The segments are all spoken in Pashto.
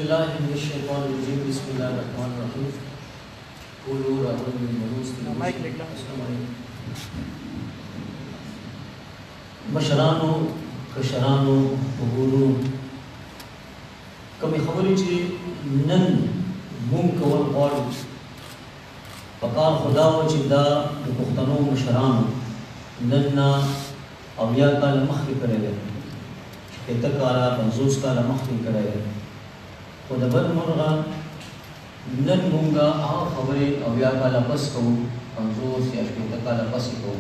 بالله من الشيطان الرجيم بسم الله الرحمن الرحيم قولوا أعوذ بالملوث مشرانو کشرانو وګورو کومې خبرې چې نن مونږ کول غواړو پکار خدا و چې دا د پښتنو مشرانو نن اویا کاله مخکې کړی دی شپېته کاله 50 کاله مخکې کړی دی خو د بل مرغه نن مونږ هغه خبرې اویا کاله پس کوو 50 یا شپېته کاله پس کوو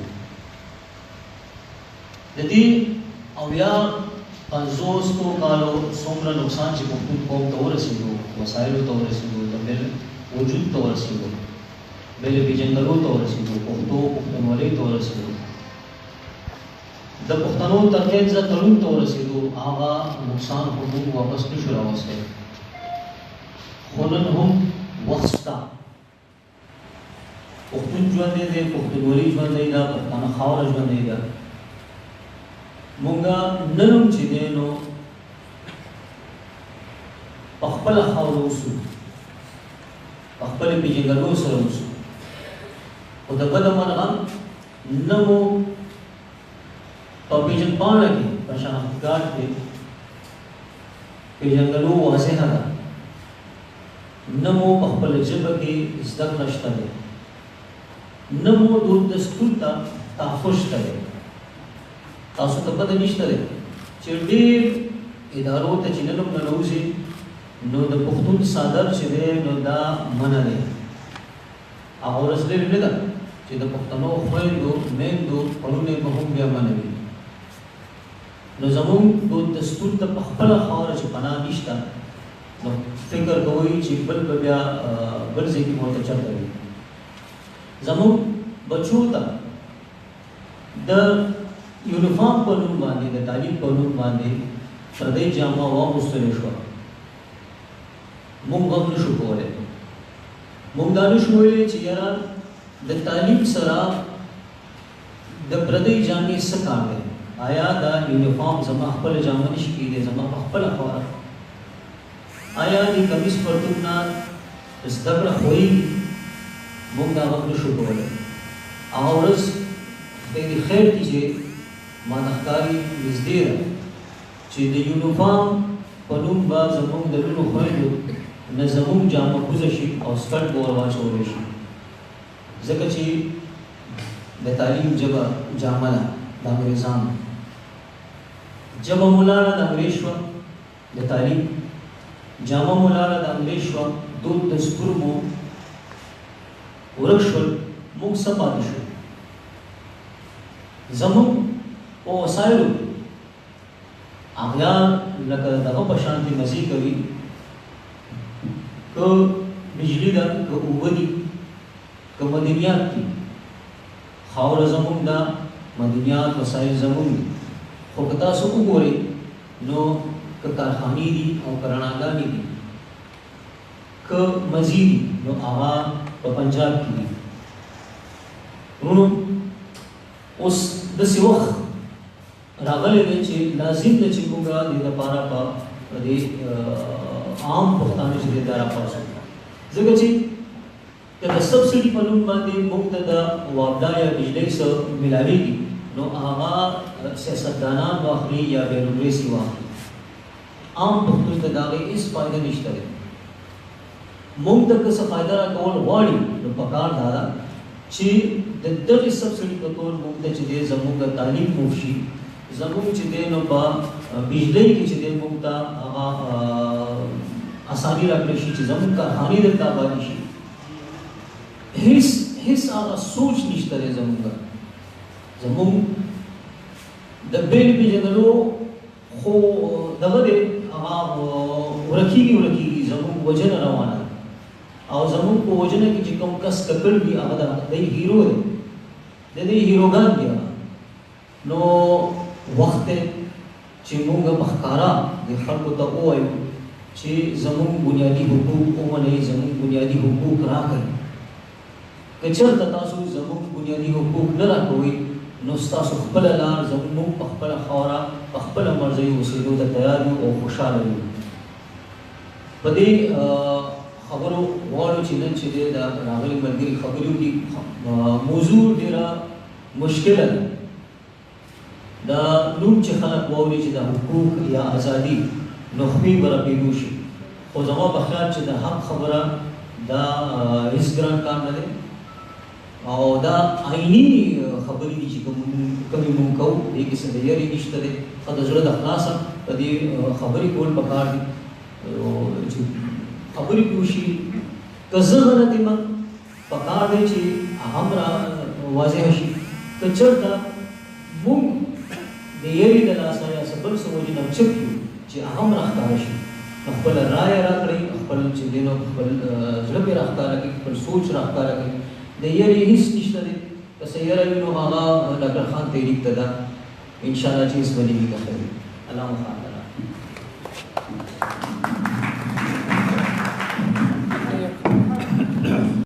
د دې اویا 50 کالو څومره نقصان چې پښتون قوم ته ورسېدو وسایلو ته ورسېدو د بل وجود ته ورسېدو بل پیژندلو ته ورسېدو پښتونولۍ ته ورسېدو د پښتنو ترکیب ځا تړون ته ورسېدو هغه نقصان خو موږ واپس نشو راوستی خو نن هم وخت شته پښتون ژوندی دی پښتونولي ژوندی ده پښتانه خاوره ژوندی ده مونږه نن هم چې دی نو په خپله خاوره اوسو په خپلې پېژندګلو سره اوسو خو د بله مرغه نه مو په پېژندپاڼه کې په شناخت کارت کې پېژندګلو واضحه ده نه مو په خپله ژبه کې زده کړه شته دی نه مو دود دستور ته تحفظ شته دی تاسو ته پته نشته دی چې ډېر ادارو ته چې نن هم ننوځي نو د پښتون څادر چې دی نو دا منع دی هغه ورځ لرې نه ده چې د پښتنو خویندو میندو پړونې به هم بیا منع وي نو زموږ دود دستور ته په خپله خاوره چې پناه نشته نو فکر کوئ چې بل به بیا بل ځای کې ورته چرته وي زموږ بچو ته د یونیفارم په نوم باندې د تعلیم په نوم باندې پردۍ جامه واغوستلی شوه موږ هم نشو کولی موږ دا نشو ویلی چې یاره د تعلیم سره د پردۍ جامې څه کار دی آیا دا یونیفارم زما خپله جامه نشي کېدی زما په خپله خاوره آیا د کمیس پرتوب نه زده کړه ښویږي موږ دا هم نشو کولی هغه ورځ خدای دې خیر کړي چې ما د ښکاري نږدې ده چې د یونیفارم په نوم به زموږ د لوڼو خویندو نه زموږ جامه کوزه شي او سکرټ به ور واچولی شي ځکه چې د تعلیم ژبه جامه ده د انګریزانو ژبه مو لاړه د انګریز شوه د تعلیم جامه مو لاړه د انګریز شوه دود دستور مو ورک شول موږ څه پاتې شو زموږ په وسایلو اغیار لکه دغه په شانتې مزې کوي که بجلي ده که اوبه دي که مدنیات دي خاوره زموږ ده مدنیات وسایل زموږ دي خو که تاسو وګورئ نو که کارخانې دي او که رڼاګانې دي که مزې دي نو هغه په پنجاب کې دي ورونو اوس داسې وخت راغلی دی چې لازم ده چې موږ د دې لپاره په دې عام پښتانه چې دی دا راپاڅو ځکه چې که د سبسډي په نوم باندې موږ ته د واپډا یا بجلۍ څه میلاویږي نو هغه سیاستدانان واخلي یا بیروکراسي واخلي عام پښتون ته د هغې هېڅ فایده نشته دی موږ ته که څه فایده راکول غواړي نو پکار دا ده چې د دغې سبسډي په طور موږ ته چې دی زموږ تعلیم مفت شي زموږ چې دی نو په بجلۍ کې چې دی موږ ته هغه اساني راکړی شي چې زموږ کارخانې دلته آبادي شي هېڅ هغه سوچ نشته دی زموږ د بیل پېژندلو خو دغه دی هغه ورکېږي زموږ وجنه روانه ده او زموږ په وجنه کې چې کوم کس ککړ وي هغه د دی هیرو دی د دې هیروګان دي هغه نو وخت دی چې موږ په ښکاره د خلکو ته ووایو چې زموږ بنیادي حقوق ومنئ زموږ بنیادي حقوق راکړئ که چېرته تاسو زموږ بنیادي حقوق نه راکوئ نو ستاسو خپله لار زموږ په خپله خاوره په خپله مرضۍ اوسېدو ته تیار یو او خوشحاله یو په دې خبرو غواړو چې نن چې د راغلي ملګري خبرې وکړي. موضوع ډېره مشکله ده. دا نوم چې خلک واوري چې د حقوق یا ازادي نخبې به راپېدو شي، خو زما په خیال چې د حق خبره دا هېڅ ګران کار نه دی او دا عیني خبرې دي چې کومې مونږ کوو، دې کې څه د یاري نشته دی. ښه د زړه د خلاصه په دې خبرې کول پکار دي چې خبرې پې وشي. که زه غلط یم پکار دی چې هم را واضح شي. که چېرته مونږ د یاري د لاسه یا څه بل څه وجې نه چپ یو چې هم راښکاره شي، نو خپله رایه راکړئ، خپل چې دی نو خپل زړه پې راښکاره کړئ، خپل سوچ راښکاره کړئ. د یاري هېڅ نشته دی. که څه یاره وي نو هغه ډاکټر خان تحریک ته ده، انشاءالله چې هېڅ به نه وي که ښه وي. الله مو خان